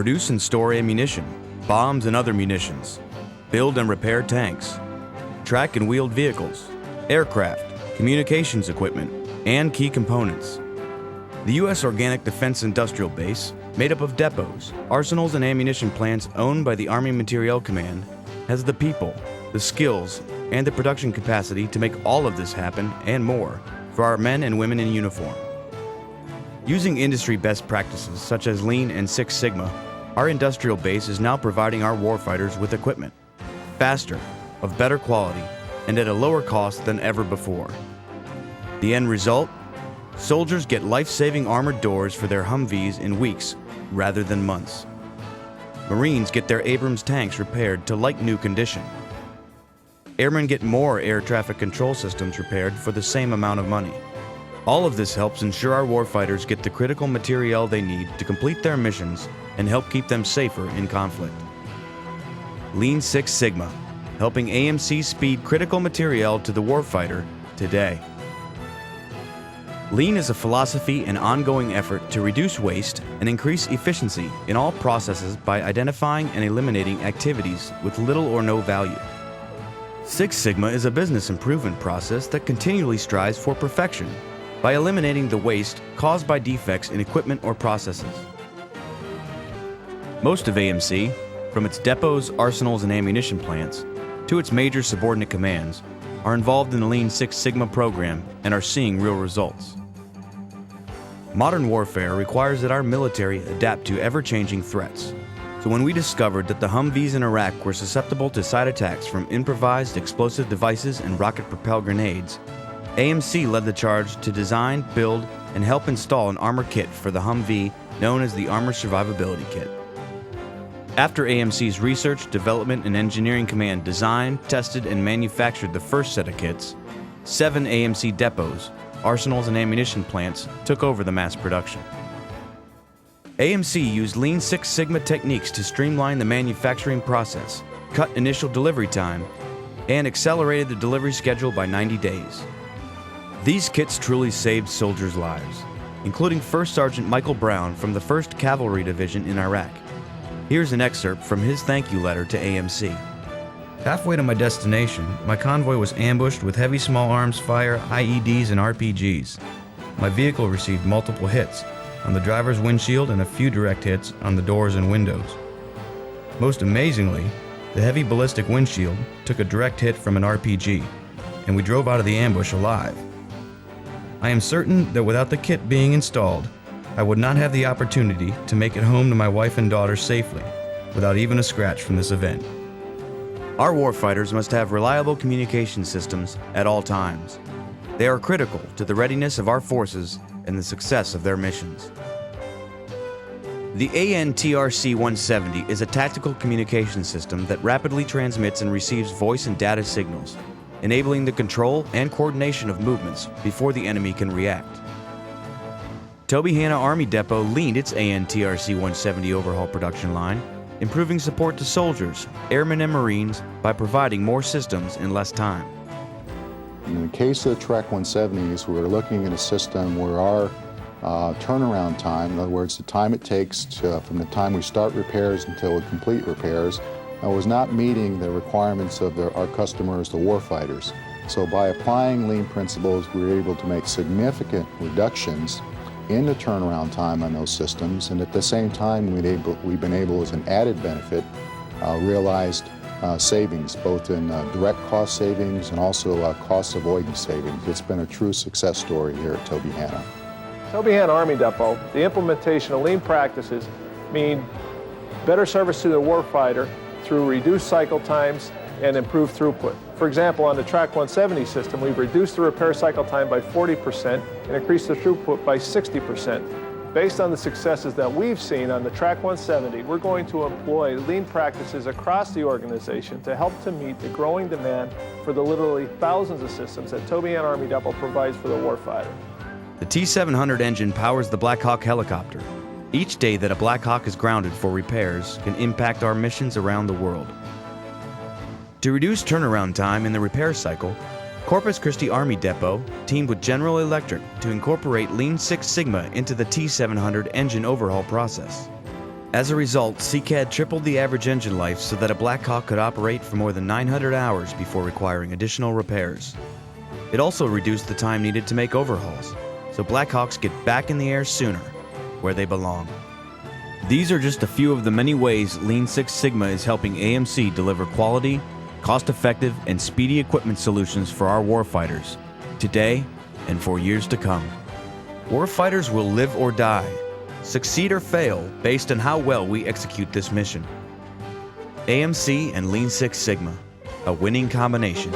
produce and store ammunition, bombs and other munitions, build and repair tanks, track and wheeled vehicles, aircraft, communications equipment, and key components. The U.S. Organic Defense Industrial Base, made up of depots, arsenals, and ammunition plants owned by the Army Materiel Command, has the people, the skills, and the production capacity to make all of this happen and more for our men and women in uniform. Using industry best practices such as Lean and Six Sigma, our industrial base is now providing our warfighters with equipment, faster, of better quality, and at a lower cost than ever before. The end result? Soldiers get life-saving armored doors for their Humvees in weeks rather than months. Marines get their Abrams tanks repaired to like new condition. Airmen get more air traffic control systems repaired for the same amount of money. All of this helps ensure our warfighters get the critical materiel they need to complete their missions and help keep them safer in conflict. Lean Six Sigma, helping AMC speed critical materiel to the warfighter today. Lean is a philosophy and ongoing effort to reduce waste and increase efficiency in all processes by identifying and eliminating activities with little or no value. Six Sigma is a business improvement process that continually strives for perfection by eliminating the waste caused by defects in equipment or processes. Most of AMC, from its depots, arsenals, and ammunition plants, to its major subordinate commands, are involved in the Lean Six Sigma program and are seeing real results. Modern warfare requires that our military adapt to ever-changing threats. So when we discovered that the Humvees in Iraq were susceptible to side attacks from improvised explosive devices and rocket-propelled grenades, AMC led the charge to design, build, and help install an armor kit for the Humvee known as the Armor Survivability Kit. After AMC's Research, Development, and Engineering Command designed, tested, and manufactured the first set of kits, 7 AMC depots, arsenals, and ammunition plants took over the mass production. AMC used Lean Six Sigma techniques to streamline the manufacturing process, cut initial delivery time, and accelerated the delivery schedule by 90 days. These kits truly saved soldiers' lives, including First Sergeant Michael Brown from the 1st Cavalry Division in Iraq. Here's an excerpt from his thank you letter to AMC. Halfway to my destination, my convoy was ambushed with heavy small arms fire, IEDs, and RPGs. My vehicle received multiple hits on the driver's windshield and a few direct hits on the doors and windows. Most amazingly, the heavy ballistic windshield took a direct hit from an RPG, and we drove out of the ambush alive. I am certain that without the kit being installed, I would not have the opportunity to make it home to my wife and daughter safely, without even a scratch from this event. Our warfighters must have reliable communication systems at all times. They are critical to the readiness of our forces and the success of their missions. The ANTRC-170 is a tactical communication system that rapidly transmits and receives voice and data signals, enabling the control and coordination of movements before the enemy can react. Tobyhanna Army Depot leaned its ANTRC-170 overhaul production line, improving support to soldiers, airmen, and Marines by providing more systems in less time. In the case of the Trek 170s, we're looking at a system where our turnaround time, in other words, the time it takes from the time we start repairs until we complete repairs, was not meeting the requirements of our customers, the warfighters. So by applying lean principles, we were able to make significant reductions in the turnaround time on those systems, and at the same time we've been able as an added benefit realized savings, both in direct cost savings and also cost avoidance savings. It's been a true success story here at Tobyhanna. Tobyhanna Army Depot, the implementation of lean practices mean better service to the warfighter through reduced cycle times and improved throughput. For example, on the Track 170 system, we've reduced the repair cycle time by 40% and increased the throughput by 60%. Based on the successes that we've seen on the Track 170, we're going to employ lean practices across the organization to help to meet the growing demand for the literally thousands of systems that Tobyhanna Army Depot provides for the warfighter. The T-700 engine powers the Black Hawk helicopter. Each day that a Black Hawk is grounded for repairs can impact our missions around the world. To reduce turnaround time in the repair cycle, Corpus Christi Army Depot teamed with General Electric to incorporate Lean Six Sigma into the T-700 engine overhaul process. As a result, CCAD tripled the average engine life so that a Black Hawk could operate for more than 900 hours before requiring additional repairs. It also reduced the time needed to make overhauls, so Black Hawks get back in the air sooner, where they belong. These are just a few of the many ways Lean Six Sigma is helping AMC deliver quality, cost-effective, and speedy equipment solutions for our warfighters, today and for years to come. Warfighters will live or die, succeed or fail based on how well we execute this mission. AMC and Lean Six Sigma, a winning combination.